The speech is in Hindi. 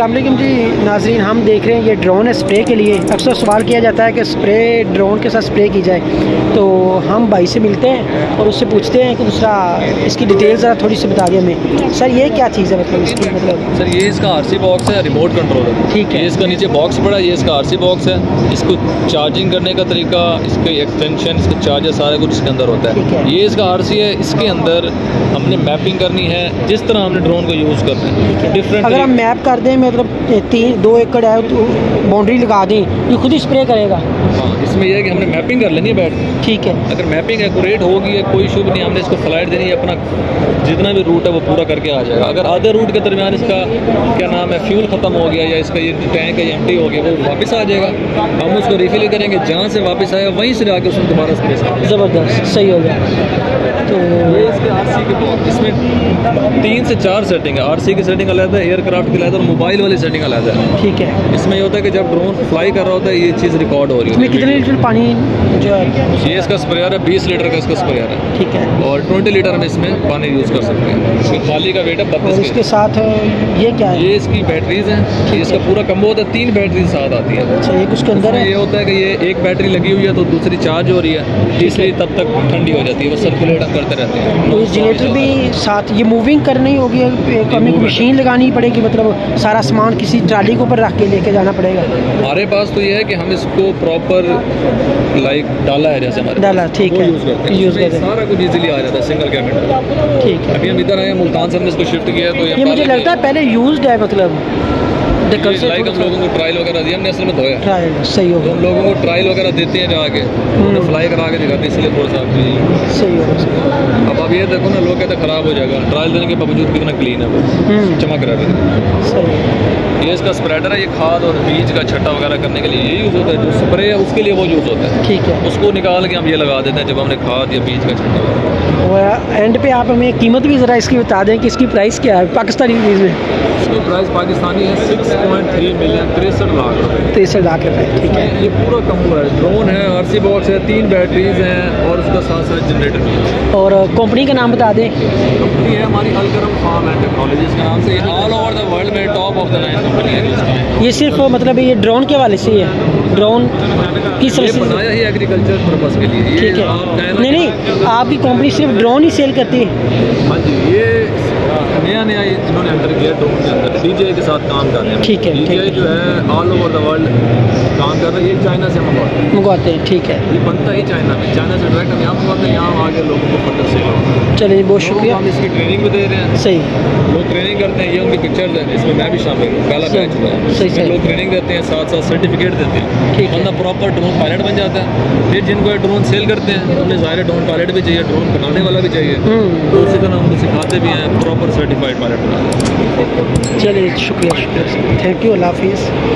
अस्सलाम वालेकुम जी नाज़रीन, हम देख रहे हैं ये ड्रोन है स्प्रे के लिए। अक्सर सवाल किया जाता है कि स्प्रे ड्रोन के साथ स्प्रे की जाए, तो हम भाई से मिलते हैं और उससे पूछते हैं कि दूसरा इसकी डिटेल ज़रा थोड़ी सी बता दिए हमें। सर ये क्या चीज़ है, मतलब इसकी मतलब? सर ये इसका आरसी बॉक्स है, रिमोट कंट्रोलर। ठीक है। ये इसका नीचे बॉक्स पड़ा है, ये इसका आरसी बॉक्स है। इसको चार्जिंग करने का तरीका, इसके एक्सटेंशन, इसका चार्जर, सारा कुछ इसके अंदर होता है। ये इसका आरसी है। इसके अंदर हमने मैपिंग करनी है जिस तरह हमने ड्रोन को यूज़ करना है। डिफरेंट अगर हम मैप कर दें, मतलब 2 एकड़ है तो बाउंड्री लगा दें, ये खुद ही स्प्रे करेगा? हाँ, इसमें यह है कि हमने मैपिंग कर लेनी है बैठ के। ठीक है। अगर मैपिंग एक्यूरेट होगी, कोई शुभ नहीं, हमने इसको फ्लाइट देनी है, अपना जितना भी रूट है वो पूरा करके आ जाएगा। अगर आधे रूट के दरमियान इसका क्या नाम है फ्यूल ख़त्म हो गया या इसका ये टैंक है एम्प्टी हो गया, वो वापस आ जाएगा। हम उसको रिफिल करेंगे, जहाँ से वापस आया वहीं से जाके उसमें दोबारा स्प्रे करेंगे। ज़बरदस्त, सही हो गया। तो ये इसके आरसी के बॉक्स, इसमें 3 से 4 सेटिंग है। आरसी की सेटिंग अलग है, एयरक्राफ्ट की अलग है और मोबाइल वाली सेटिंग अलग है। ठीक है। इसमें ये होता है कि जब ड्रोन फ्लाई कर रहा होता है ये चीज़ रिकॉर्ड हो रही है। इसमें कितने लीटर पानी जो है? ये इसका स्प्रेयर है, 20 लीटर का इसका स्प्रेयर है। ठीक है। और 20 लीटर हम इसमें पानी यूज़ कर सकते हैं। इसके खाली का वेट है 32 इसके साथ ये क्या है? ये इसकी बैटरीज हैं। ये इसका पूरा कम्बो होता है, 3 बैटरी साथ आती है। अच्छा, एक उसके अंदर है। ये होता है कि ये एक बैटरी लगी हुई है तो दूसरी चार्ज हो रही है, इसलिए तब तक ठंडी हो जाती है। वो सर्कुलेट हम करते रहते हैं। तो ये जनरेटर भी साथ, ये मूविंग करनी होगी, हमें मशीन लगानी पड़ेगी, मतलब सारा सामान किसी ट्राली के ऊपर रख के लेके जाना पड़ेगा? हमारे पास तो ये है कि हम इसको प्रॉपर लाइक डाला है, जैसे हमारे डाला, ठीक है, यूज़ करते हैं। सारा कुछ इजीली आ जाता है सिंगल कैबिनेट। ठीक है। अभी हम इधर आए हैं, मुल्तान से हमने इसको शिफ्ट किया है। तो ये मुझे लगता है पहले यूज्ड है, मतलब लाइक हम लोगों को ट्रायल वगैरह दिया, हमने असल में धोया। ट्रायल सही होगा। हम लोगों को ट्रायल वगैरह देते हैं जाके, उन्हें फ्लाई करा के दिखाते हैं, इसलिए थोड़ा सा सही होगा। अब ये देखो ना, लोग कहते हैं ख़राब हो जाएगा, ट्रायल देने के बावजूद कितना क्लीन है, वो चमक रहा है। सही। ये इसका स्प्रेडर है, ये खाद और बीज का छट्टा वगैरह करने के लिए ये यूज़ होता है। जो स्प्रे है उसके लिए वो यूज़ होता है। ठीक है। उसको निकाल के हम ये लगा देते हैं जब हमने खाद या बीज का छट्टा। और एंड पे आप हमें कीमत भी ज़रा इसकी बता दें कि इसकी प्राइस क्या है पाकिस्तानी फीस में? इसकी प्राइस पाकिस्तानी है 6.3 मिलियन, 63 लाख रुपये। 63 लाख रुपये, ठीक है। ये पूरा कम्बो है, ड्रोन है, आरसी बॉक्स है, 3 बैटरीज हैं और उसका साथ साथ जनरेटर भी है। और कंपनी का नाम बता दें। कंपनी है हमारी अलकरम फार्म एंड टेक्नोलॉजीज के नाम से। ऑल ओवर द वर्ल्ड में top of the line company है। ये सिर्फ मतलब ये ड्रोन के वाले से ही है, ड्रोन की ये बनाया ही एग्रीकल्चर पर्पस के लिए। ठीक है। नहीं, आपकी कंपनी सिर्फ ड्रोन ही सेल करती है? हाँ जी, ये नया इन्होंने अंदर किया ड्रोन के अंदर, DJI के साथ काम कर रहे हैं। ठीक है। DJI जो है ऑल ओवर द वर्ल्ड काम कर रहा है। ये चाइना से मंगवाते हैं। ठीक है। ये बनता ही चाइना में, चाइना से डायरेक्ट हम यहाँ मंगवाते हैं, यहाँ आगे लोगों को फर्दर सेल। चलिए, बहुत शुक्रिया। हम इसकी ट्रेनिंग भी दे रहे हैं। सही। लोग ट्रेनिंग करते हैं, ये उनकी पिक्चर्स हैं, इसमें मैं भी शामिल हूँ, पहला बैच हुआ है। सही। लोग ट्रेनिंग देते हैं, साथ साथ सर्टिफिकेट देते हैं। ठीक है। बंदा प्रॉपर ड्रोन पायलट बन जाता है। फिर जिनको ये ड्रोन सेल करते हैं उन्हें ज़ाहिर ड्रोन पायलट भी चाहिए, ड्रोन बनाने वाला भी चाहिए, तो उसी तरह उनको सिखाते भी हैं, प्रॉपर सर्टिफाइड पायलट बनाते हैं। चलिए, शुक्रिया, थैंक यू, अल्लाह हाफिज़।